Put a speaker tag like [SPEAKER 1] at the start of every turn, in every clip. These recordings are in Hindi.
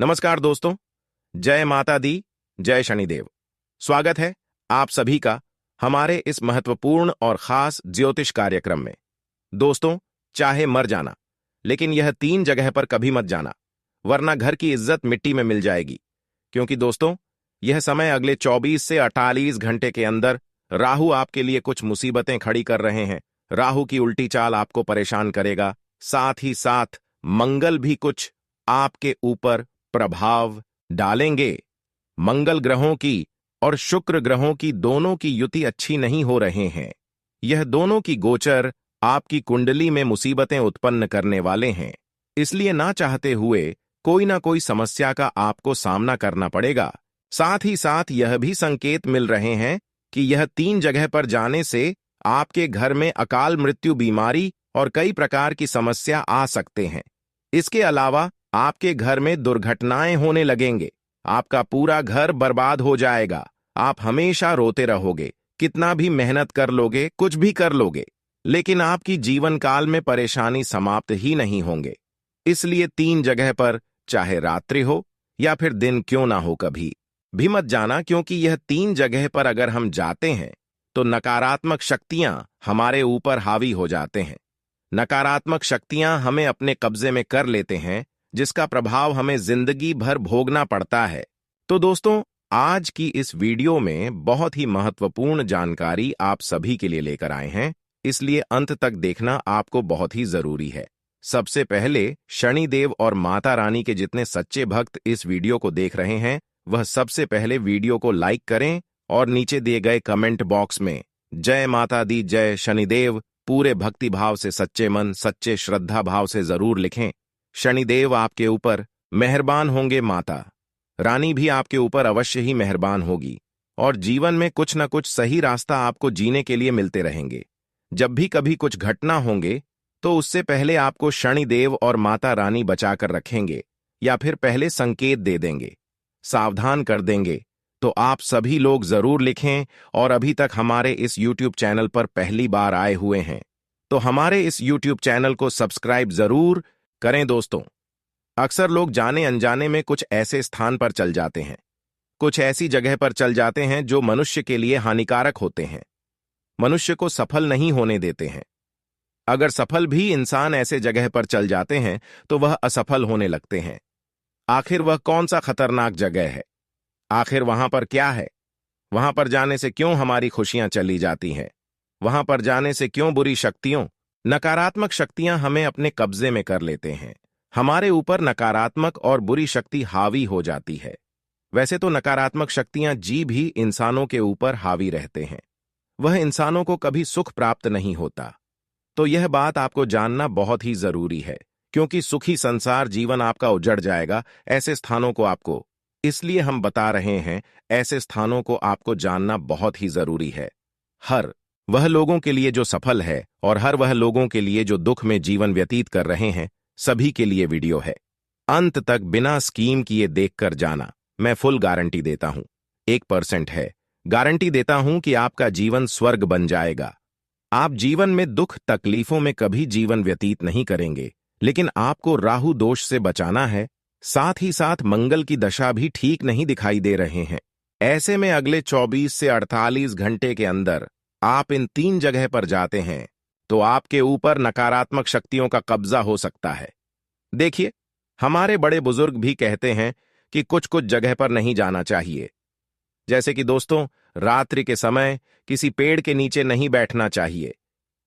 [SPEAKER 1] नमस्कार दोस्तों। जय माता दी, जय शनिदेव। स्वागत है आप सभी का हमारे इस महत्वपूर्ण और खास ज्योतिष कार्यक्रम में। दोस्तों, चाहे मर जाना, लेकिन यह 3 जगह पर कभी मत जाना, वरना घर की इज्जत मिट्टी में मिल जाएगी। क्योंकि दोस्तों, यह समय अगले 24 से 48 घंटे के अंदर राहु आपके लिए कुछ मुसीबतें खड़ी कर रहे हैं। राहु की उल्टी चाल आपको परेशान करेगा, साथ ही साथ मंगल भी कुछ आपके ऊपर प्रभाव डालेंगे। मंगल ग्रहों की और शुक्र ग्रहों की दोनों की युति अच्छी नहीं हो रहे हैं। यह दोनों की गोचर आपकी कुंडली में मुसीबतें उत्पन्न करने वाले हैं। इसलिए ना चाहते हुए कोई ना कोई समस्या का आपको सामना करना पड़ेगा। साथ ही साथ यह भी संकेत मिल रहे हैं कि यह 3 जगह पर जाने से आपके घर में अकाल मृत्यु, बीमारी और कई प्रकार की समस्या आ सकते हैं। इसके अलावा आपके घर में दुर्घटनाएं होने लगेंगे। आपका पूरा घर बर्बाद हो जाएगा। आप हमेशा रोते रहोगे, कितना भी मेहनत कर लोगे, कुछ भी कर लोगे, लेकिन आपकी जीवन काल में परेशानी समाप्त ही नहीं होंगे। इसलिए 3 जगह पर, चाहे रात्रि हो या फिर दिन क्यों ना हो, कभी भी मत जाना। क्योंकि यह 3 जगह पर अगर हम जाते हैं तो नकारात्मक शक्तियां हमारे ऊपर हावी हो जाते हैं। नकारात्मक शक्तियां हमें अपने कब्जे में कर लेते हैं, जिसका प्रभाव हमें जिंदगी भर भोगना पड़ता है। तो दोस्तों, आज की इस वीडियो में बहुत ही महत्वपूर्ण जानकारी आप सभी के लिए लेकर आए हैं, इसलिए अंत तक देखना आपको बहुत ही जरूरी है। सबसे पहले, शनिदेव और माता रानी के जितने सच्चे भक्त इस वीडियो को देख रहे हैं, वह सबसे पहले वीडियो को लाइक करें और नीचे दिए गए कमेंट बॉक्स में जय माता दी, जय शनिदेव पूरे भक्ति भाव से, सच्चे मन, सच्चे श्रद्धा भाव से जरूर लिखें। शनिदेव आपके ऊपर मेहरबान होंगे, माता रानी भी आपके ऊपर अवश्य ही मेहरबान होगी और जीवन में कुछ न कुछ सही रास्ता आपको जीने के लिए मिलते रहेंगे। जब भी कभी कुछ घटना होंगे तो उससे पहले आपको शनिदेव और माता रानी बचाकर रखेंगे या फिर पहले संकेत दे देंगे, सावधान कर देंगे। तो आप सभी लोग जरूर लिखें और अभी तक हमारे इस YouTube चैनल पर पहली बार आए हुए हैं तो हमारे इस YouTube चैनल को सब्सक्राइब जरूर करें। दोस्तों, अक्सर लोग जाने अनजाने में कुछ ऐसे स्थान पर चल जाते हैं, कुछ ऐसी जगह पर चल जाते हैं जो मनुष्य के लिए हानिकारक होते हैं, मनुष्य को सफल नहीं होने देते हैं। अगर सफल भी इंसान ऐसे जगह पर चल जाते हैं तो वह असफल होने लगते हैं। आखिर वह कौन सा खतरनाक जगह है? आखिर वहां पर क्या है? वहां पर जाने से क्यों हमारी खुशियां चली जाती हैं? वहां पर जाने से क्यों बुरी शक्तियों, नकारात्मक शक्तियां हमें अपने कब्जे में कर लेते हैं? हमारे ऊपर नकारात्मक और बुरी शक्ति हावी हो जाती है। वैसे तो नकारात्मक शक्तियां जी भी इंसानों के ऊपर हावी रहते हैं, वह इंसानों को कभी सुख प्राप्त नहीं होता। तो यह बात आपको जानना बहुत ही जरूरी है, क्योंकि सुखी संसार जीवन आपका उजड़ जाएगा ऐसे स्थानों को आपको, इसलिए हम बता रहे हैं, ऐसे स्थानों को आपको जानना बहुत ही जरूरी है। हर वह लोगों के लिए जो सफल है और हर वह लोगों के लिए जो दुख में जीवन व्यतीत कर रहे हैं, सभी के लिए वीडियो है। अंत तक बिना स्कीम किए देखकर जाना। मैं फुल गारंटी देता हूं, 1% है, गारंटी देता हूं कि आपका जीवन स्वर्ग बन जाएगा। आप जीवन में दुख तकलीफों में कभी जीवन व्यतीत नहीं करेंगे, लेकिन आपको राहु दोष से बचाना है। साथ ही साथ मंगल की दशा भी ठीक नहीं दिखाई दे रहे हैं। ऐसे में अगले 24 से 48 घंटे के अंदर आप इन 3 जगह पर जाते हैं तो आपके ऊपर नकारात्मक शक्तियों का कब्जा हो सकता है। देखिए, हमारे बड़े बुजुर्ग भी कहते हैं कि कुछ कुछ जगह पर नहीं जाना चाहिए। जैसे कि दोस्तों, रात्रि के समय किसी पेड़ के नीचे नहीं बैठना चाहिए,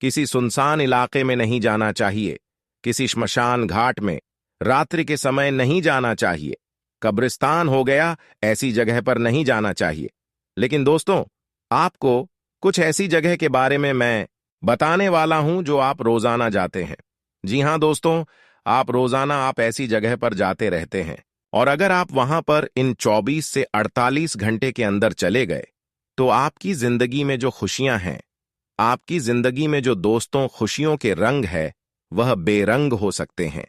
[SPEAKER 1] किसी सुनसान इलाके में नहीं जाना चाहिए, किसी श्मशान घाट में रात्रि के समय नहीं जाना चाहिए, कब्रिस्तान हो गया, ऐसी जगह पर नहीं जाना चाहिए। लेकिन दोस्तों, आपको कुछ ऐसी जगह के बारे में मैं बताने वाला हूं जो आप रोजाना जाते हैं। जी हां दोस्तों, आप रोजाना आप ऐसी जगह पर जाते रहते हैं और अगर आप वहां पर इन 24 से 48 घंटे के अंदर चले गए तो आपकी जिंदगी में जो खुशियां हैं, आपकी जिंदगी में जो दोस्तों खुशियों के रंग है, वह बेरंग हो सकते हैं।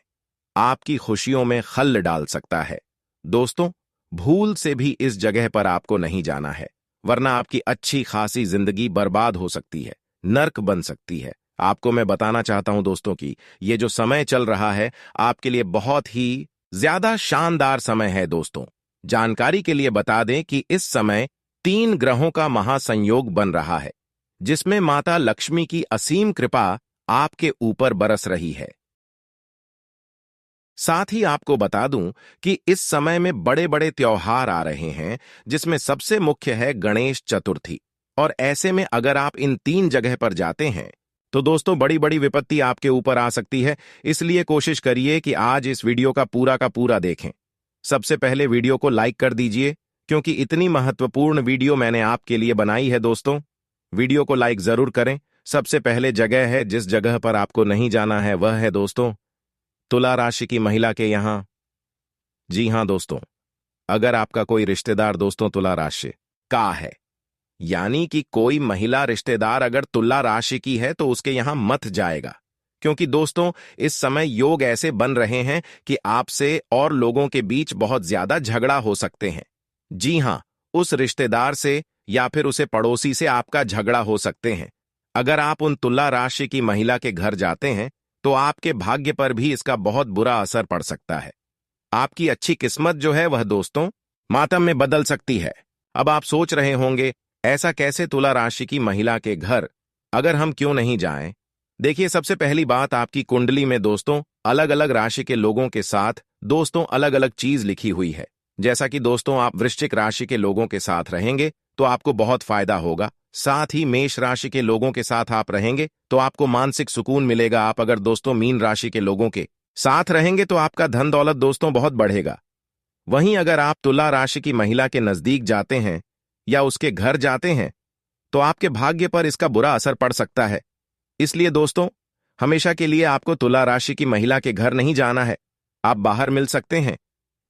[SPEAKER 1] आपकी खुशियों में खल्ल डाल सकता है। दोस्तों, भूल से भी इस जगह पर आपको नहीं जाना है, वरना आपकी अच्छी खासी जिंदगी बर्बाद हो सकती है, नर्क बन सकती है। आपको मैं बताना चाहता हूं दोस्तों कि ये जो समय चल रहा है आपके लिए बहुत ही ज्यादा शानदार समय है दोस्तों। जानकारी के लिए बता दें कि इस समय 3 ग्रहों का महासंयोग बन रहा है, जिसमें माता लक्ष्मी की असीम कृपा आपके ऊपर बरस रही है। साथ ही आपको बता दूं कि इस समय में बड़े बड़े त्योहार आ रहे हैं, जिसमें सबसे मुख्य है गणेश चतुर्थी। और ऐसे में अगर आप इन 3 जगह पर जाते हैं तो दोस्तों बड़ी बड़ी विपत्ति आपके ऊपर आ सकती है। इसलिए कोशिश करिए कि आज इस वीडियो का पूरा देखें। सबसे पहले वीडियो को लाइक कर दीजिए, क्योंकि इतनी महत्वपूर्ण वीडियो मैंने आपके लिए बनाई है दोस्तों। वीडियो को लाइक जरूर करें। सबसे पहले जगह है, जिस जगह पर आपको नहीं जाना है, वह है दोस्तों तुला राशि की महिला के यहां। जी हां दोस्तों, अगर आपका कोई रिश्तेदार दोस्तों तुला राशि का है, यानी कि कोई महिला रिश्तेदार अगर तुला राशि की है, तो उसके यहां मत जाएगा। क्योंकि दोस्तों इस समय योग ऐसे बन रहे हैं कि आपसे और लोगों के बीच बहुत ज्यादा झगड़ा हो सकते हैं। जी हां, उस रिश्तेदार से या फिर उसे पड़ोसी से आपका झगड़ा हो सकते हैं। अगर आप उन तुला राशि की महिला के घर जाते हैं तो आपके भाग्य पर भी इसका बहुत बुरा असर पड़ सकता है। आपकी अच्छी किस्मत जो है वह दोस्तों मातम में बदल सकती है। अब आप सोच रहे होंगे, ऐसा कैसे तुला राशि की महिला के घर अगर हम क्यों नहीं जाएं? देखिए, सबसे पहली बात, आपकी कुंडली में दोस्तों अलग अलग राशि के लोगों के साथ दोस्तों अलग अलग चीज लिखी हुई है। जैसा कि दोस्तों आप वृश्चिक राशि के लोगों के साथ रहेंगे तो आपको बहुत फायदा होगा। साथ ही मेष राशि के लोगों के साथ आप रहेंगे तो आपको मानसिक सुकून मिलेगा। आप अगर दोस्तों मीन राशि के लोगों के साथ रहेंगे तो आपका धन दौलत दोस्तों बहुत बढ़ेगा। वहीं अगर आप तुला राशि की महिला के नजदीक जाते हैं या उसके घर जाते हैं तो आपके भाग्य पर इसका बुरा असर पड़ सकता है। इसलिए दोस्तों हमेशा के लिए आपको तुला राशि की महिला के घर नहीं जाना है। आप बाहर मिल सकते हैं,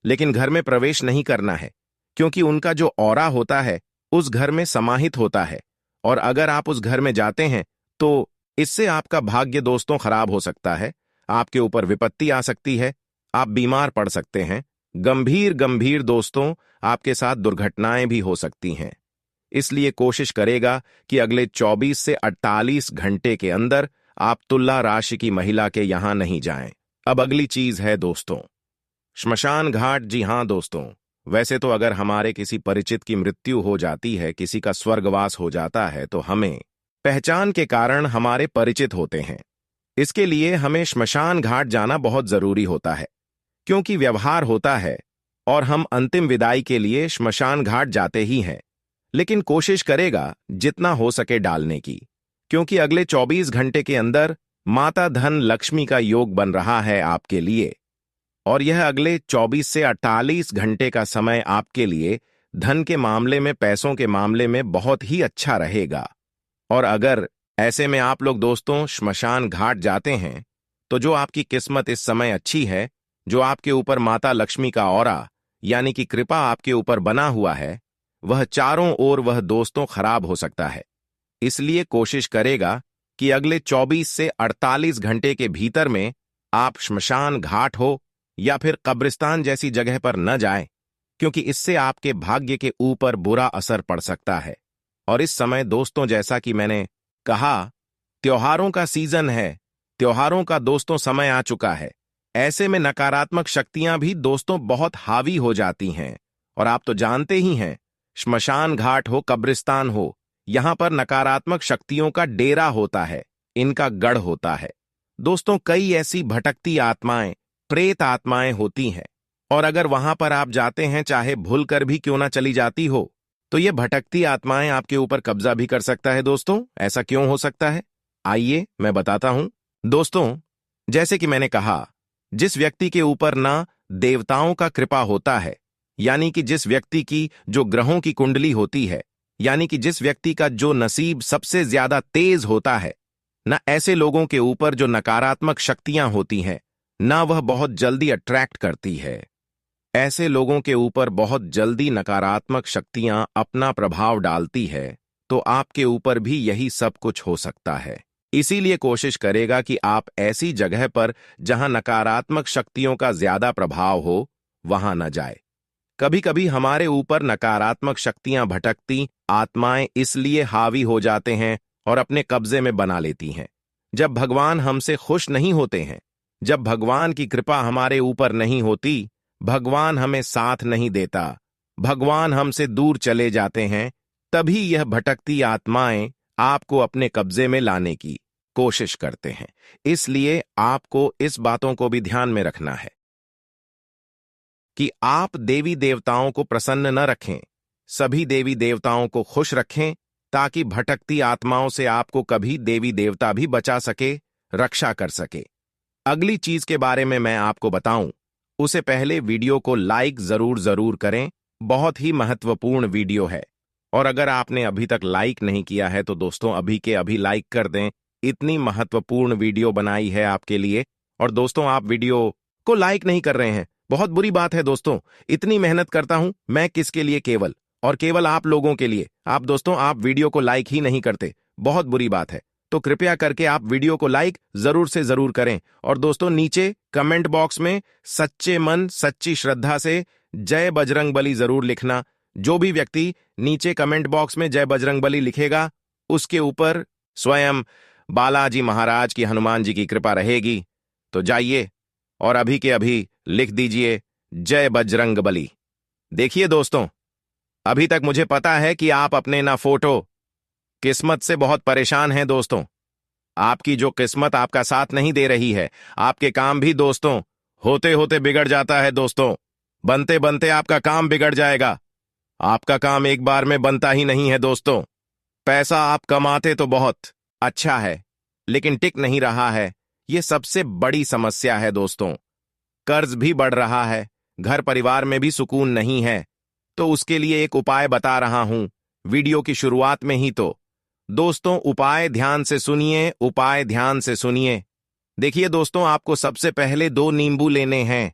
[SPEAKER 1] लेकिन घर में प्रवेश नहीं करना है, क्योंकि उनका जो ऑरा होता है उस घर में समाहित होता है। और अगर आप उस घर में जाते हैं तो इससे आपका भाग्य दोस्तों खराब हो सकता है। आपके ऊपर विपत्ति आ सकती है, आप बीमार पड़ सकते हैं, गंभीर गंभीर दोस्तों आपके साथ दुर्घटनाएं भी हो सकती हैं। इसलिए कोशिश करेगा कि अगले 24 से 48 घंटे के अंदर आप तुला राशि की महिला के यहां नहीं जाएं। अब अगली चीज है दोस्तों श्मशान घाट। जी हां दोस्तों, वैसे तो अगर हमारे किसी परिचित की मृत्यु हो जाती है, किसी का स्वर्गवास हो जाता है, तो हमें पहचान के कारण हमारे परिचित होते हैं। इसके लिए हमें श्मशान घाट जाना बहुत जरूरी होता है, क्योंकि व्यवहार होता है और हम अंतिम विदाई के लिए श्मशान घाट जाते ही हैं। लेकिन कोशिश करेगा जितना हो सके डालने की, क्योंकि अगले 24 घंटे के अंदर माता धन लक्ष्मी का योग बन रहा है आपके लिए। और यह अगले 24 से 48 घंटे का समय आपके लिए धन के मामले में, पैसों के मामले में बहुत ही अच्छा रहेगा। और अगर ऐसे में आप लोग दोस्तों श्मशान घाट जाते हैं तो जो आपकी किस्मत इस समय अच्छी है, जो आपके ऊपर माता लक्ष्मी का ऑरा यानी कि कृपा आपके ऊपर बना हुआ है, वह चारों ओर वह दोस्तों खराब हो सकता है। इसलिए कोशिश करेगा कि अगले 24 से 48 घंटे के भीतर में आप श्मशान घाट हो या फिर कब्रिस्तान जैसी जगह पर न जाएं, क्योंकि इससे आपके भाग्य के ऊपर बुरा असर पड़ सकता है। और इस समय दोस्तों जैसा कि मैंने कहा, त्योहारों का सीजन है, त्योहारों का दोस्तों समय आ चुका है। ऐसे में नकारात्मक शक्तियां भी दोस्तों बहुत हावी हो जाती हैं। और आप तो जानते ही हैं, श्मशान घाट हो, कब्रिस्तान हो, यहां पर नकारात्मक शक्तियों का डेरा होता है, इनका गढ़ होता है। दोस्तों कई ऐसी भटकती आत्माएं, प्रेत आत्माएं होती हैं, और अगर वहां पर आप जाते हैं, चाहे भूल कर भी क्यों ना चली जाती हो, तो ये भटकती आत्माएं आपके ऊपर कब्जा भी कर सकता है। दोस्तों ऐसा क्यों हो सकता है, आइए मैं बताता हूं। दोस्तों जैसे कि मैंने कहा, जिस व्यक्ति के ऊपर ना देवताओं का कृपा होता है, यानी कि जिस व्यक्ति की जो ग्रहों की कुंडली होती है, यानी कि जिस व्यक्ति का जो नसीब सबसे ज्यादा तेज होता है ना, ऐसे लोगों के ऊपर जो नकारात्मक शक्तियां होती हैं ना, वह बहुत जल्दी अट्रैक्ट करती है। ऐसे लोगों के ऊपर बहुत जल्दी नकारात्मक शक्तियां अपना प्रभाव डालती है, तो आपके ऊपर भी यही सब कुछ हो सकता है। इसीलिए कोशिश करेगा कि आप ऐसी जगह पर जहां नकारात्मक शक्तियों का ज्यादा प्रभाव हो वहां न जाए। कभी कभी हमारे ऊपर नकारात्मक शक्तियां, भटकती आत्माएं इसलिए हावी हो जाते हैं और अपने कब्जे में बना लेती हैं, जब भगवान हमसे खुश नहीं होते हैं, जब भगवान की कृपा हमारे ऊपर नहीं होती, भगवान हमें साथ नहीं देता, भगवान हमसे दूर चले जाते हैं, तभी यह भटकती आत्माएं आपको अपने कब्जे में लाने की कोशिश करते हैं। इसलिए आपको इस बातों को भी ध्यान में रखना है कि आप देवी देवताओं को प्रसन्न न रखें, सभी देवी देवताओं को खुश रखें, ताकि भटकती आत्माओं से आपको कभी देवी देवता भी बचा सके, रक्षा कर सके। अगली चीज के बारे में मैं आपको बताऊं, उसे पहले वीडियो को लाइक जरूर करें, बहुत ही महत्वपूर्ण वीडियो है। और अगर आपने अभी तक लाइक नहीं किया है तो दोस्तों अभी के अभी लाइक कर दें, इतनी महत्वपूर्ण वीडियो बनाई है आपके लिए। और दोस्तों आप वीडियो को लाइक नहीं कर रहे हैं, बहुत बुरी बात है दोस्तों। इतनी मेहनत करता हूं मैं किसके लिए? केवल और केवल आप लोगों के लिए। आप दोस्तों आप वीडियो को लाइक ही नहीं करते, बहुत बुरी बात है। तो कृपया करके आप वीडियो को लाइक जरूर से जरूर करें। और दोस्तों नीचे कमेंट बॉक्स में सच्चे मन सच्ची श्रद्धा से जय बजरंगबली जरूर लिखना। जो भी व्यक्ति नीचे कमेंट बॉक्स में जय बजरंगबली लिखेगा, उसके ऊपर स्वयं बालाजी महाराज की, हनुमान जी की कृपा रहेगी। तो जाइए और अभी के अभी लिख दीजिए जय बजरंगबली। देखिए दोस्तों, अभी तक मुझे पता है कि आप अपने ना फोटो किस्मत से बहुत परेशान हैं दोस्तों। आपकी जो किस्मत आपका साथ नहीं दे रही है, आपके काम भी दोस्तों होते होते बिगड़ जाता है दोस्तों। बनते बनते आपका काम बिगड़ जाएगा। आपका काम एक बार में बनता ही नहीं है दोस्तों। पैसा आप कमाते तो बहुत अच्छा है, लेकिन टिक नहीं रहा है, ये सबसे बड़ी समस्या है दोस्तों। कर्ज भी बढ़ रहा है, घर परिवार में भी सुकून नहीं है। तो उसके लिए एक उपाय बता रहा हूं वीडियो की शुरुआत में ही। तो दोस्तों उपाय ध्यान से सुनिए, उपाय ध्यान से सुनिए। देखिए दोस्तों, आपको सबसे पहले 2 नींबू लेने हैं।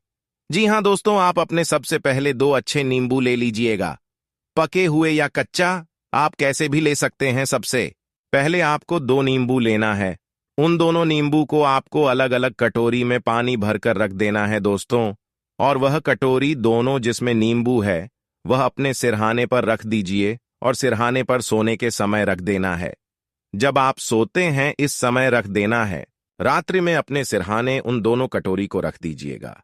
[SPEAKER 1] जी हां दोस्तों, आप अपने सबसे पहले 2 अच्छे नींबू ले लीजिएगा। पके हुए या कच्चा आप कैसे भी ले सकते हैं। सबसे पहले आपको 2 नींबू लेना है। उन दोनों नींबू को आपको अलग अलग कटोरी में पानी भरकर रख देना है दोस्तों। और वह कटोरी दोनों जिसमें नींबू है, वह अपने सिरहाने पर रख दीजिए और सिरहाने पर सोने के समय रख देना है। जब आप सोते हैं इस समय रख देना है। रात्रि में अपने सिरहाने उन दोनों कटोरी को रख दीजिएगा।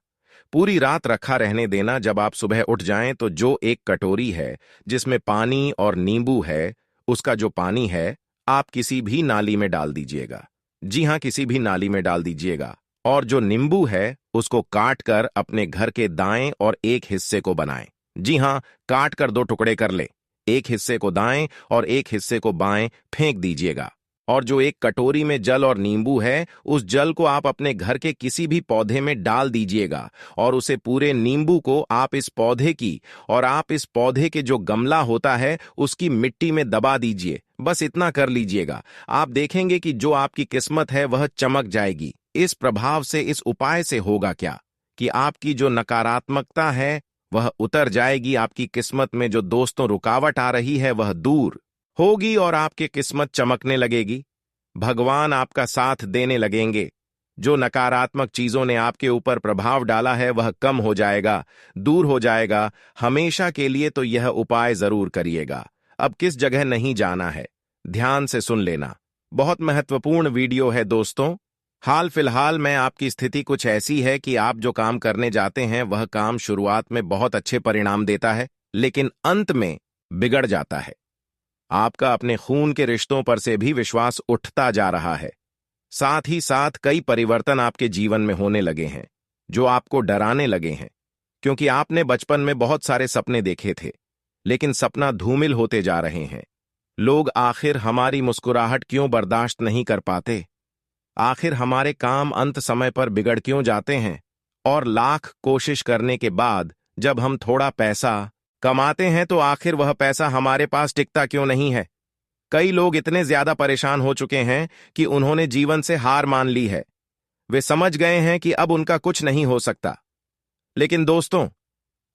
[SPEAKER 1] पूरी रात रखा रहने देना। जब आप सुबह उठ जाएं तो जो एक कटोरी है जिसमें पानी और नींबू है, उसका जो पानी है आप किसी भी नाली में डाल दीजिएगा। जी हां, किसी भी नाली में डाल दीजिएगा। और जो नींबू है उसको काट कर अपने घर के दाएं और एक हिस्से को बनाएं। जी हां, काट कर 2 टुकड़े कर ले। एक हिस्से को दाएं और एक हिस्से को बाएं फेंक दीजिएगा। और जो एक कटोरी में जल और नींबू है, उस जल को आप अपने घर के किसी भी पौधे में डाल दीजिएगा। और उसे पूरे नींबू को आप इस पौधे की और आप इस पौधे के जो गमला होता है उसकी मिट्टी में दबा दीजिए। बस इतना कर लीजिएगा। आप देखेंगे कि जो आपकी किस्मत है वह चमक जाएगी। इस प्रभाव से, इस उपाय से होगा क्या कि आपकी जो नकारात्मकता है वह उतर जाएगी। आपकी किस्मत में जो दोस्तों रुकावट आ रही है वह दूर होगी और आपकी किस्मत चमकने लगेगी। भगवान आपका साथ देने लगेंगे। जो नकारात्मक चीजों ने आपके ऊपर प्रभाव डाला है वह कम हो जाएगा, दूर हो जाएगा हमेशा के लिए। तो यह उपाय जरूर करिएगा। अब किस जगह नहीं जाना है, ध्यान से सुन लेना। बहुत महत्वपूर्ण वीडियो है दोस्तों। हाल फिलहाल में आपकी स्थिति कुछ ऐसी है कि आप जो काम करने जाते हैं वह काम शुरुआत में बहुत अच्छे परिणाम देता है, लेकिन अंत में बिगड़ जाता है। आपका अपने खून के रिश्तों पर से भी विश्वास उठता जा रहा है। साथ ही साथ कई परिवर्तन आपके जीवन में होने लगे हैं जो आपको डराने लगे हैं, क्योंकि आपने बचपन में बहुत सारे सपने देखे थे, लेकिन सपना धूमिल होते जा रहे हैं। लोग आखिर हमारी मुस्कुराहट क्यों बर्दाश्त नहीं कर पाते? आखिर हमारे काम अंत समय पर बिगड़ क्यों जाते हैं? और लाख कोशिश करने के बाद जब हम थोड़ा पैसा कमाते हैं तो आखिर वह पैसा हमारे पास टिकता क्यों नहीं है? कई लोग इतने ज्यादा परेशान हो चुके हैं कि उन्होंने जीवन से हार मान ली है। वे समझ गए हैं कि अब उनका कुछ नहीं हो सकता। लेकिन दोस्तों,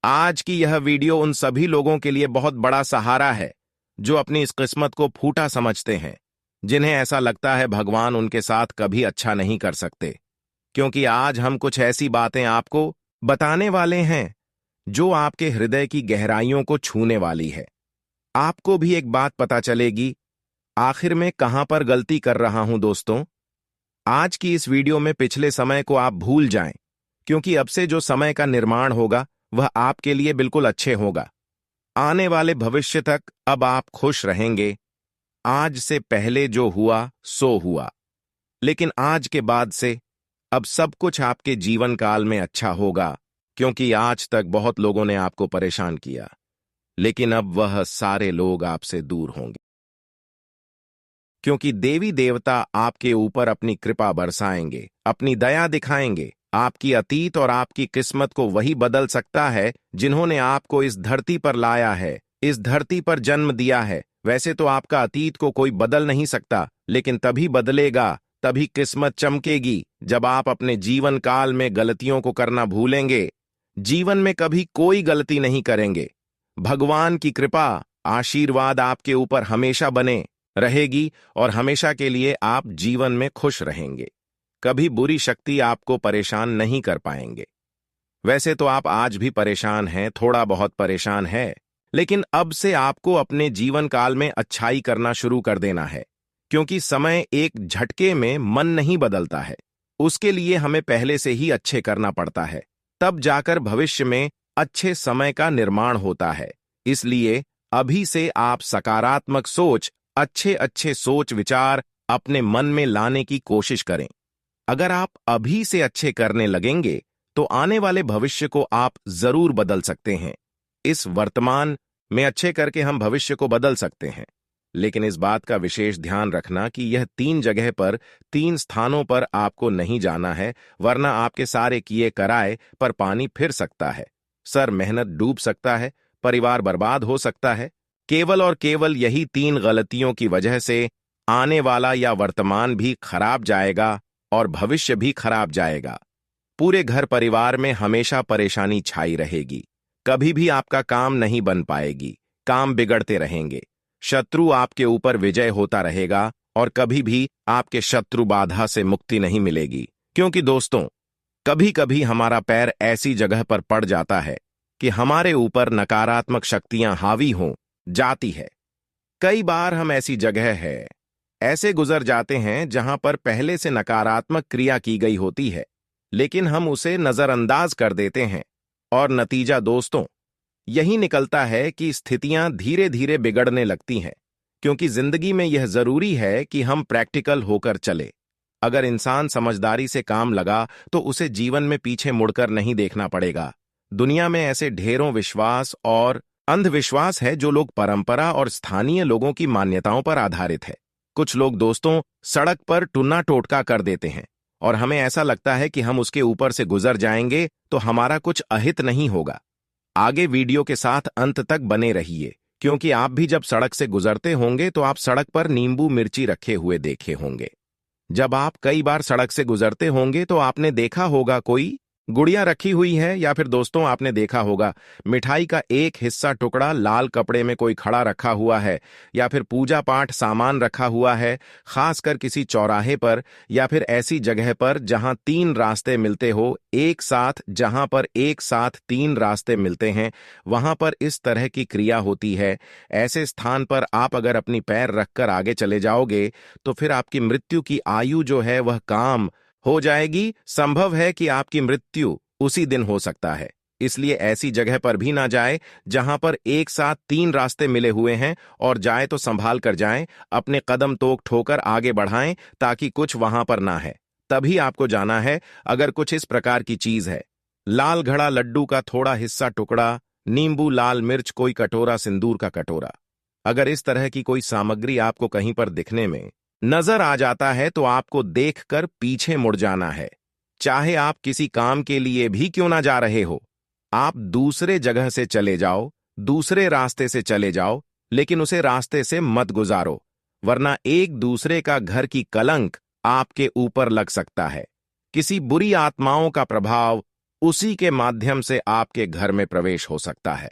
[SPEAKER 1] आज की यह वीडियो उन सभी लोगों के लिए बहुत बड़ा सहारा है जो अपनी इस किस्मत को फूटा समझते हैं, जिन्हें ऐसा लगता है भगवान उनके साथ कभी अच्छा नहीं कर सकते। क्योंकि आज हम कुछ ऐसी बातें आपको बताने वाले हैं जो आपके हृदय की गहराइयों को छूने वाली है। आपको भी एक बात पता चलेगी, आखिर में कहां पर गलती कर रहा हूं दोस्तों। आज की इस वीडियो में पिछले समय को आप भूल जाएं, क्योंकि अब से जो समय का निर्माण होगा वह आपके लिए बिल्कुल अच्छे होगा। आने वाले भविष्य तक अब आप खुश रहेंगे। आज से पहले जो हुआ सो हुआ, लेकिन आज के बाद से अब सब कुछ आपके जीवन काल में अच्छा होगा, क्योंकि आज तक बहुत लोगों ने आपको परेशान किया, लेकिन अब वह सारे लोग आपसे दूर होंगे, क्योंकि देवी देवता आपके ऊपर अपनी कृपा बरसाएंगे, अपनी दया दिखाएंगे। आपकी अतीत और आपकी किस्मत को वही बदल सकता है जिन्होंने आपको इस धरती पर लाया है, इस धरती पर जन्म दिया है। वैसे तो आपका अतीत को कोई बदल नहीं सकता, लेकिन तभी बदलेगा, तभी किस्मत चमकेगी जब आप अपने जीवन काल में गलतियों को करना भूलेंगे। जीवन में कभी कोई गलती नहीं करेंगे। भगवान की कृपा, आशीर्वाद आपके ऊपर हमेशा बने रहेगी और हमेशा के लिए आप जीवन में खुश रहेंगे। कभी बुरी शक्ति आपको परेशान नहीं कर पाएंगे। वैसे तो आप आज भी परेशान हैं, थोड़ा बहुत परेशान है, लेकिन अब से आपको अपने जीवन काल में अच्छाई करना शुरू कर देना है, क्योंकि समय एक झटके में मन नहीं बदलता है। उसके लिए हमें पहले से ही अच्छे करना पड़ता है, तब जाकर भविष्य में अच्छे समय का निर्माण होता है। इसलिए अभी से आप सकारात्मक सोच, अच्छे अच्छे सोच विचार अपने मन में लाने की कोशिश करें। अगर आप अभी से अच्छे करने लगेंगे तो आने वाले भविष्य को आप जरूर बदल सकते हैं। इस वर्तमान में अच्छे करके हम भविष्य को बदल सकते हैं, लेकिन इस बात का विशेष ध्यान रखना कि यह 3 जगह पर, 3 स्थानों पर आपको नहीं जाना है, वरना आपके सारे किए कराए पर पानी फिर सकता है, सर मेहनत डूब सकता है, परिवार बर्बाद हो सकता है। केवल और केवल यही 3 गलतियों की वजह से आने वाला या वर्तमान भी खराब जाएगा और भविष्य भी खराब जाएगा। पूरे घर परिवार में हमेशा परेशानी छाई रहेगी। कभी भी आपका काम नहीं बन पाएगी, काम बिगड़ते रहेंगे, शत्रु आपके ऊपर विजय होता रहेगा और कभी भी आपके शत्रु बाधा से मुक्ति नहीं मिलेगी। क्योंकि दोस्तों, कभी कभी हमारा पैर ऐसी जगह पर पड़ जाता है कि हमारे ऊपर नकारात्मक शक्तियां हावी हो जाती है। कई बार हम ऐसी जगह है ऐसे गुजर जाते हैं जहां पर पहले से नकारात्मक क्रिया की गई होती है, लेकिन हम उसे नजरअंदाज कर देते हैं और नतीजा दोस्तों यही निकलता है कि स्थितियां धीरे धीरे बिगड़ने लगती हैं। क्योंकि जिंदगी में यह जरूरी है कि हम प्रैक्टिकल होकर चले। अगर इंसान समझदारी से काम लगा तो उसे जीवन में पीछे मुड़कर नहीं देखना पड़ेगा। दुनिया में ऐसे ढेरों विश्वास और अंधविश्वास है जो लोग परंपरा और स्थानीय लोगों की मान्यताओं पर आधारित है। कुछ लोग दोस्तों सड़क पर टुन्ना टोटका कर देते हैं और हमें ऐसा लगता है कि हम उसके ऊपर से गुजर जाएंगे तो हमारा कुछ अहित नहीं होगा। आगे वीडियो के साथ अंत तक बने रहिए, क्योंकि आप भी जब सड़क से गुजरते होंगे तो आप सड़क पर नींबू मिर्ची रखे हुए देखे होंगे। जब आप कई बार सड़क से गुजरते होंगे तो आपने देखा होगा कोई गुड़िया रखी हुई है, या फिर दोस्तों आपने देखा होगा मिठाई का एक हिस्सा टुकड़ा लाल कपड़े में कोई खड़ा रखा हुआ है, या फिर पूजा पाठ सामान रखा हुआ है, खासकर किसी चौराहे पर या फिर ऐसी जगह पर जहां 3 रास्ते मिलते हो एक साथ। जहां पर एक साथ 3 रास्ते मिलते हैं वहां पर इस तरह की क्रिया होती है। ऐसे स्थान पर आप अगर अपनी पैर रखकर आगे चले जाओगे तो फिर आपकी मृत्यु की आयु जो है वह काम हो जाएगी। संभव है कि आपकी मृत्यु उसी दिन हो सकता है। इसलिए ऐसी जगह पर भी ना जाए जहां पर एक साथ 3 रास्ते मिले हुए हैं, और जाए तो संभाल कर जाएं, अपने कदम तोक ठोकर आगे बढ़ाएं ताकि कुछ वहां पर ना है, तभी आपको जाना है। अगर कुछ इस प्रकार की चीज है, लाल घड़ा लड्डू का थोड़ा हिस्सा टुकड़ा, नींबू, लाल मिर्च, कोई कटोरा, सिंदूर का कटोरा, अगर इस तरह की कोई सामग्री आपको कहीं पर दिखने में नजर आ जाता है तो आपको देखकर पीछे मुड़ जाना है। चाहे आप किसी काम के लिए भी क्यों ना जा रहे हो, आप दूसरे जगह से चले जाओ, दूसरे रास्ते से चले जाओ, लेकिन उसे रास्ते से मत गुजारो, वरना एक दूसरे का घर की कलंक आपके ऊपर लग सकता है। किसी बुरी आत्माओं का प्रभाव उसी के माध्यम से आपके घर में प्रवेश हो सकता है।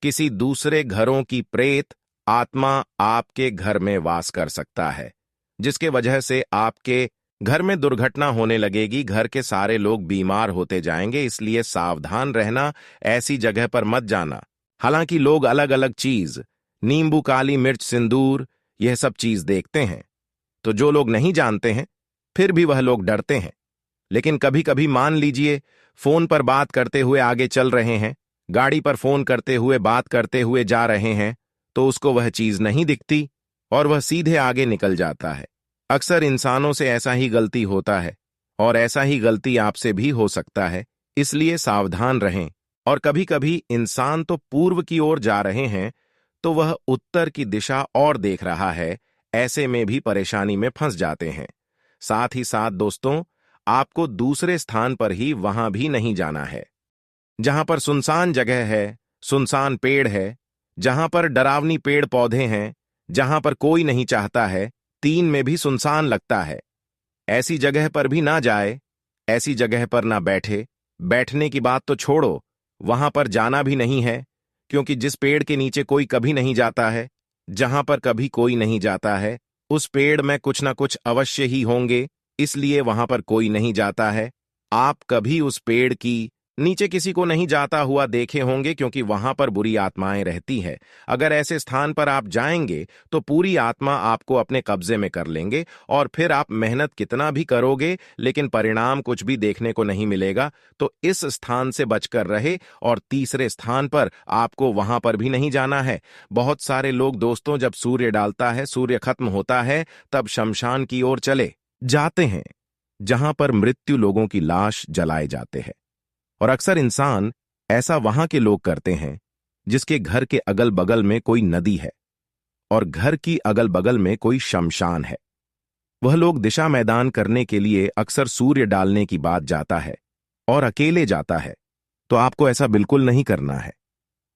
[SPEAKER 1] किसी दूसरे घरों की प्रेत आत्मा आपके घर में वास कर सकता है, जिसके वजह से आपके घर में दुर्घटना होने लगेगी, घर के सारे लोग बीमार होते जाएंगे। इसलिए सावधान रहना, ऐसी जगह पर मत जाना। हालांकि लोग अलग अलग चीज, नींबू, काली मिर्च, सिंदूर, यह सब चीज देखते हैं, तो जो लोग नहीं जानते हैं फिर भी वह लोग डरते हैं। लेकिन कभी कभी मान लीजिए फोन पर बात करते हुए आगे चल रहे हैं, गाड़ी पर फोन करते हुए बात करते हुए जा रहे हैं, तो उसको वह चीज नहीं दिखती और वह सीधे आगे निकल जाता है। अक्सर इंसानों से ऐसा ही गलती होता है और ऐसा ही गलती आपसे भी हो सकता है, इसलिए सावधान रहें। और कभी कभी इंसान तो पूर्व की ओर जा रहे हैं तो वह उत्तर की दिशा और देख रहा है, ऐसे में भी परेशानी में फंस जाते हैं। साथ ही साथ दोस्तों, आपको दूसरे स्थान पर ही वहां भी नहीं जाना है जहां पर सुनसान जगह है, सुनसान पेड़ है, जहां पर डरावनी पेड़ पौधे हैं, जहां पर कोई नहीं चाहता है, तीन में भी सुनसान लगता है। ऐसी जगह पर भी ना जाए, ऐसी जगह पर ना बैठे। बैठने की बात तो छोड़ो, वहां पर जाना भी नहीं है, क्योंकि जिस पेड़ के नीचे कोई कभी नहीं जाता है, जहां पर कभी कोई नहीं जाता है, उस पेड़ में कुछ ना कुछ अवश्य ही होंगे, इसलिए वहां पर कोई नहीं जाता है। आप कभी उस पेड़ की नीचे किसी को नहीं जाता हुआ देखे होंगे, क्योंकि वहां पर बुरी आत्माएं रहती है। अगर ऐसे स्थान पर आप जाएंगे तो पूरी आत्मा आपको अपने कब्जे में कर लेंगे और फिर आप मेहनत कितना भी करोगे लेकिन परिणाम कुछ भी देखने को नहीं मिलेगा। तो इस स्थान से बचकर रहे। और तीसरे स्थान पर आपको वहां पर भी नहीं जाना है। बहुत सारे लोग दोस्तों, जब सूर्य डालता है, सूर्य खत्म होता है, तब शमशान की ओर चले जाते हैं, जहां पर मृत्यु लोगों की लाश जलाए जाते हैं। और अक्सर इंसान ऐसा वहां के लोग करते हैं जिसके घर के अगल बगल में कोई नदी है और घर की अगल बगल में कोई शमशान है। वह लोग दिशा मैदान करने के लिए अक्सर सूर्य डालने की बात जाता है और अकेले जाता है। तो आपको ऐसा बिल्कुल नहीं करना है,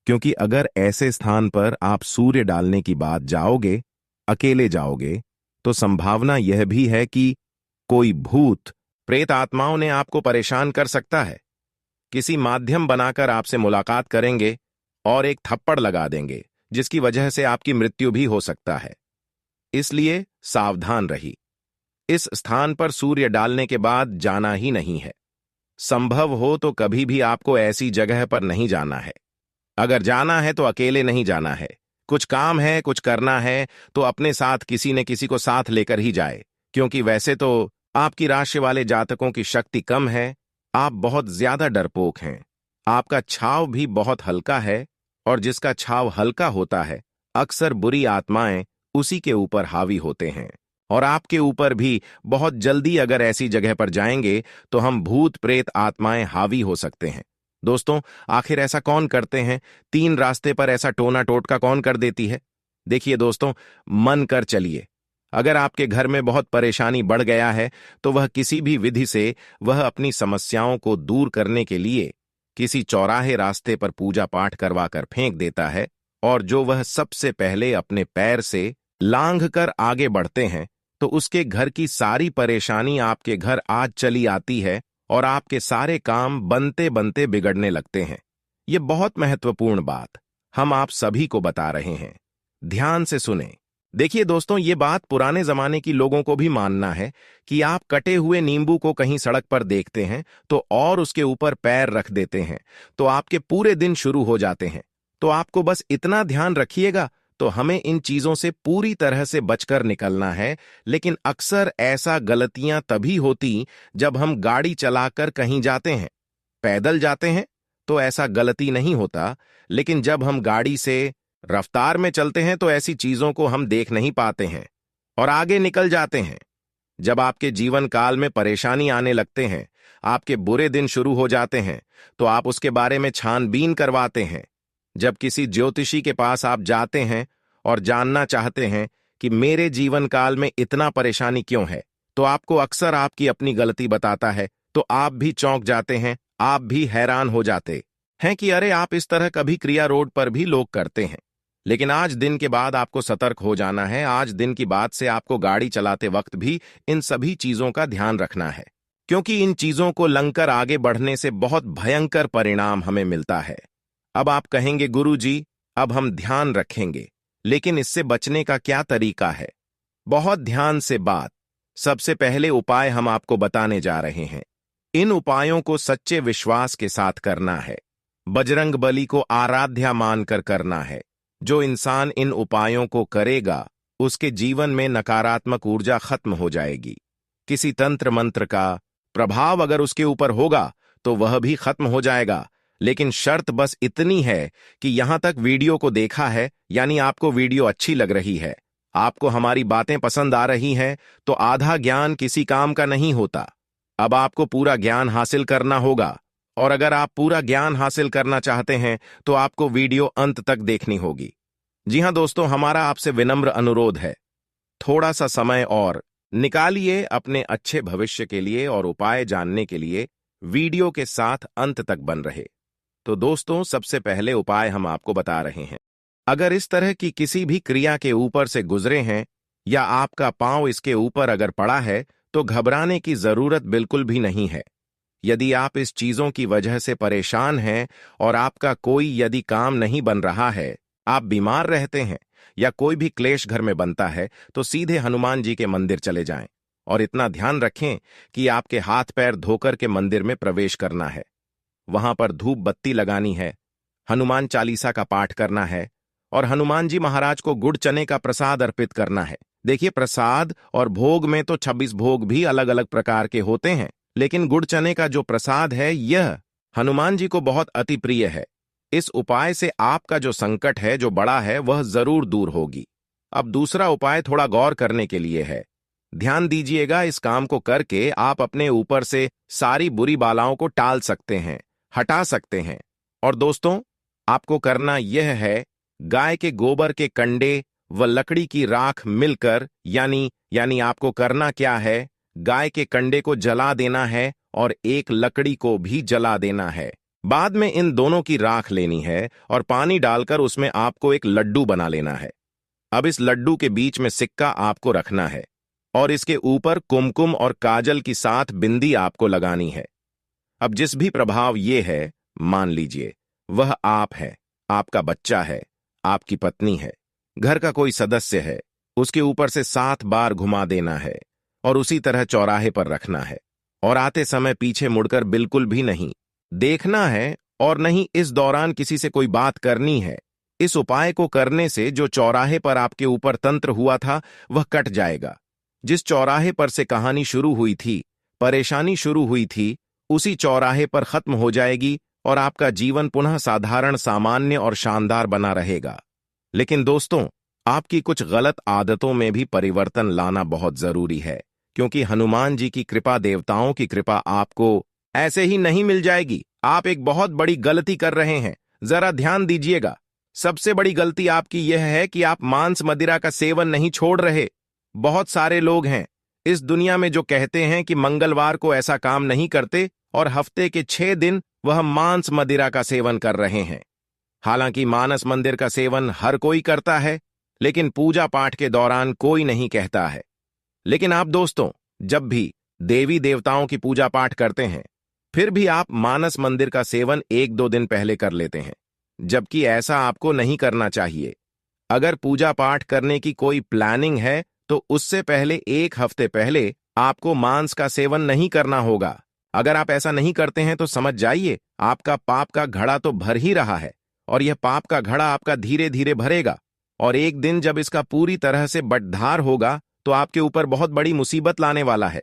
[SPEAKER 1] क्योंकि अगर ऐसे स्थान पर आप सूर्य डालने की बात जाओगे, अकेले जाओगे, तो संभावना यह भी है कि कोई भूत प्रेत आत्माओं ने आपको परेशान कर सकता है। किसी माध्यम बनाकर आपसे मुलाकात करेंगे और एक थप्पड़ लगा देंगे, जिसकी वजह से आपकी मृत्यु भी हो सकता है। इसलिए सावधान रही। इस स्थान पर सूर्य डालने के बाद जाना ही नहीं है। संभव हो तो कभी भी आपको ऐसी जगह पर नहीं जाना है। अगर जाना है तो अकेले नहीं जाना है। कुछ काम है, कुछ करना है, तो अपने साथ किसी न किसी को साथ लेकर ही जाए, क्योंकि वैसे तो आपकी राशि वाले जातकों की शक्ति कम है। आप बहुत ज्यादा डरपोक हैं। आपका छाव भी बहुत हल्का है और जिसका छाव हल्का होता है, अक्सर बुरी आत्माएं उसी के ऊपर हावी होते हैं। और आपके ऊपर भी बहुत जल्दी अगर ऐसी जगह पर जाएंगे तो हम भूत प्रेत आत्माएं हावी हो सकते हैं। दोस्तों, आखिर ऐसा कौन करते हैं? तीन रास्ते पर ऐसा टोना टोटका कौन कर देती है? देखिए दोस्तों, मन कर चलिए। अगर आपके घर में बहुत परेशानी बढ़ गया है तो वह किसी भी विधि से वह अपनी समस्याओं को दूर करने के लिए किसी चौराहे रास्ते पर पूजा पाठ करवा कर फेंक देता है, और जो वह सबसे पहले अपने पैर से लांघ कर आगे बढ़ते हैं तो उसके घर की सारी परेशानी आपके घर आज चली आती है और आपके सारे काम बनते बनते बिगड़ने लगते हैं। ये बहुत महत्वपूर्ण बात हम आप सभी को बता रहे हैं, ध्यान से सुने। देखिए दोस्तों, ये बात पुराने जमाने की लोगों को भी मानना है कि आप कटे हुए नींबू को कहीं सड़क पर देखते हैं तो और उसके ऊपर पैर रख देते हैं तो आपके पूरे दिन शुरू हो जाते हैं। तो आपको बस इतना ध्यान रखिएगा। तो हमें इन चीजों से पूरी तरह से बचकर निकलना है। लेकिन अक्सर ऐसा गलतियां तभी होती जब हम गाड़ी चलाकर कहीं जाते हैं। पैदल जाते हैं तो ऐसा गलती नहीं होता, लेकिन जब हम गाड़ी से रफ्तार में चलते हैं तो ऐसी चीजों को हम देख नहीं पाते हैं और आगे निकल जाते हैं। जब आपके जीवन काल में परेशानी आने लगते हैं, आपके बुरे दिन शुरू हो जाते हैं, तो आप उसके बारे में छानबीन करवाते हैं। जब किसी ज्योतिषी के पास आप जाते हैं और जानना चाहते हैं कि मेरे जीवन काल में इतना परेशानी क्यों है, तो आपको अक्सर आपकी अपनी गलती बताता है, तो आप भी चौंक जाते हैं, आप भी हैरान हो जाते हैं कि अरे, आप इस तरह कभी क्रिया रोड पर भी लोग करते हैं। लेकिन आज दिन के बाद आपको सतर्क हो जाना है। आज दिन की बात से आपको गाड़ी चलाते वक्त भी इन सभी चीजों का ध्यान रखना है, क्योंकि इन चीजों को लंघकर आगे बढ़ने से बहुत भयंकर परिणाम हमें मिलता है। अब आप कहेंगे, गुरुजी, अब हम ध्यान रखेंगे, लेकिन इससे बचने का क्या तरीका है? बहुत ध्यान से बात। सबसे पहले उपाय हम आपको बताने जा रहे हैं। इन उपायों को सच्चे विश्वास के साथ करना है। बजरंग बली को आराध्या मानकर करना है। जो इंसान इन उपायों को करेगा उसके जीवन में नकारात्मक ऊर्जा खत्म हो जाएगी। किसी तंत्र मंत्र का प्रभाव अगर उसके ऊपर होगा तो वह भी खत्म हो जाएगा। लेकिन शर्त बस इतनी है कि यहां तक वीडियो को देखा है, यानी आपको वीडियो अच्छी लग रही है, आपको हमारी बातें पसंद आ रही हैं, तो आधा ज्ञान किसी काम का नहीं होता। अब आपको पूरा ज्ञान हासिल करना होगा, और अगर आप पूरा ज्ञान हासिल करना चाहते हैं तो आपको वीडियो अंत तक देखनी होगी। जी हां दोस्तों, हमारा आपसे विनम्र अनुरोध है, थोड़ा सा समय और निकालिए अपने अच्छे भविष्य के लिए, और उपाय जानने के लिए वीडियो के साथ अंत तक बन रहे। तो दोस्तों, सबसे पहले उपाय हम आपको बता रहे हैं। अगर इस तरह की किसी भी क्रिया के ऊपर से गुजरे हैं, या आपका पांव इसके ऊपर अगर पड़ा है, तो घबराने की जरूरत बिल्कुल भी नहीं है। यदि आप इस चीजों की वजह से परेशान हैं और आपका कोई यदि काम नहीं बन रहा है, आप बीमार रहते हैं, या कोई भी क्लेश घर में बनता है, तो सीधे हनुमान जी के मंदिर चले जाएं। और इतना ध्यान रखें कि आपके हाथ पैर धोकर के मंदिर में प्रवेश करना है। वहां पर धूप बत्ती लगानी है, हनुमान चालीसा का पाठ करना है, और हनुमान जी महाराज को गुड़ चने का प्रसाद अर्पित करना है। देखिए, प्रसाद और भोग में तो 26 भोग भी अलग अलग प्रकार के होते हैं, लेकिन गुड़ चने का जो प्रसाद है, यह हनुमान जी को बहुत अति प्रिय है। इस उपाय से आपका जो संकट है, जो बड़ा है, वह जरूर दूर होगी। अब दूसरा उपाय थोड़ा गौर करने के लिए है। ध्यान दीजिएगा, इस काम को करके आप अपने ऊपर से सारी बुरी बालाओं को टाल सकते हैं, हटा सकते हैं। और दोस्तों, आपको करना यह है, गाय के गोबर के कंडे व लकड़ी की राख मिलकर, यानी आपको करना क्या है, गाय के कंडे को जला देना है और एक लकड़ी को भी जला देना है। बाद में इन दोनों की राख लेनी है और पानी डालकर उसमें आपको एक लड्डू बना लेना है। अब इस लड्डू के बीच में सिक्का आपको रखना है, और इसके ऊपर कुमकुम और काजल की साथ बिंदी आपको लगानी है। अब जिस भी प्रभाव ये है, मान लीजिए वह आप है, आपका बच्चा है, आपकी पत्नी है, घर का कोई सदस्य है, उसके ऊपर से 7 बार घुमा देना है, और उसी तरह चौराहे पर रखना है। और आते समय पीछे मुड़कर बिल्कुल भी नहीं देखना है, और नहीं इस दौरान किसी से कोई बात करनी है। इस उपाय को करने से जो चौराहे पर आपके ऊपर तंत्र हुआ था, वह कट जाएगा। जिस चौराहे पर से कहानी शुरू हुई थी, परेशानी शुरू हुई थी, उसी चौराहे पर खत्म हो जाएगी, और आपका जीवन पुनः साधारण, सामान्य और शानदार बना रहेगा। लेकिन दोस्तों, आपकी कुछ गलत आदतों में भी परिवर्तन लाना बहुत जरूरी है, क्योंकि हनुमान जी की कृपा, देवताओं की कृपा आपको ऐसे ही नहीं मिल जाएगी। आप एक बहुत बड़ी गलती कर रहे हैं, जरा ध्यान दीजिएगा। सबसे बड़ी गलती आपकी यह है कि आप मांस मदिरा का सेवन नहीं छोड़ रहे। बहुत सारे लोग हैं इस दुनिया में जो कहते हैं कि मंगलवार को ऐसा काम नहीं करते, और हफ्ते के 6 दिन वह मांस मदिरा का सेवन कर रहे हैं। हालांकि मानस मंदिर का सेवन हर कोई करता है, लेकिन पूजा पाठ के दौरान कोई नहीं कहता है। लेकिन आप दोस्तों, जब भी देवी देवताओं की पूजा पाठ करते हैं, फिर भी आप मानस मंदिर का सेवन 1-2 दिन पहले कर लेते हैं, जबकि ऐसा आपको नहीं करना चाहिए। अगर पूजा पाठ करने की कोई प्लानिंग है, तो उससे पहले 1 हफ्ते पहले आपको मांस का सेवन नहीं करना होगा। अगर आप ऐसा नहीं करते हैं तो समझ जाइए, आपका पाप का घड़ा तो भर ही रहा है, और यह पाप का घड़ा आपका धीरे धीरे भरेगा, और एक दिन जब इसका पूरी तरह से बटधार होगा, तो आपके ऊपर बहुत बड़ी मुसीबत लाने वाला है।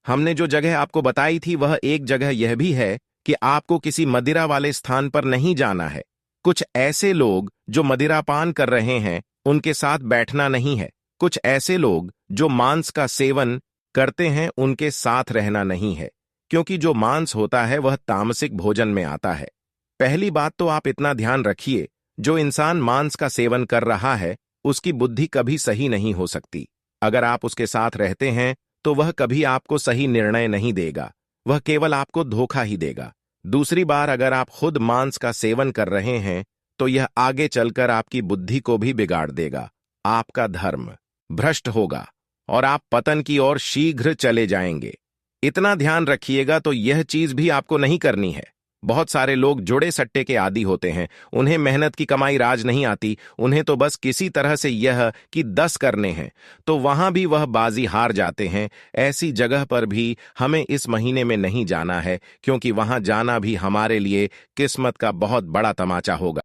[SPEAKER 1] हमने जो जगह आपको बताई थी, वह एक जगह यह भी है कि आपको किसी मदिरा वाले स्थान पर नहीं जाना है। कुछ ऐसे लोग जो मदिरापान कर रहे हैं, उनके साथ बैठना नहीं है। कुछ ऐसे लोग जो मांस का सेवन करते हैं, उनके साथ रहना नहीं है, क्योंकि जो मांस होता है वह तामसिक भोजन में आता है। पहली बात तो आप इतना ध्यान रखिए, जो इंसान मांस का सेवन कर रहा है, उसकी बुद्धि कभी सही नहीं हो सकती। अगर आप उसके साथ रहते हैं, तो वह कभी आपको सही निर्णय नहीं देगा, वह केवल आपको धोखा ही देगा। दूसरी बार, अगर आप खुद मांस का सेवन कर रहे हैं, तो यह आगे चलकर आपकी बुद्धि को भी बिगाड़ देगा। आपका धर्म भ्रष्ट होगा, और आप पतन की ओर शीघ्र चले जाएंगे। इतना ध्यान रखिएगा। तो यह चीज भी आपको नहीं करनी है। बहुत सारे लोग जुड़े सट्टे के आदी होते हैं, उन्हें मेहनत की कमाई राज नहीं आती, उन्हें तो बस किसी तरह से यह कि 10 करने हैं, तो वहां भी वह बाजी हार जाते हैं। ऐसी जगह पर भी हमें इस महीने में नहीं जाना है, क्योंकि वहां जाना भी हमारे लिए किस्मत का बहुत बड़ा तमाचा होगा।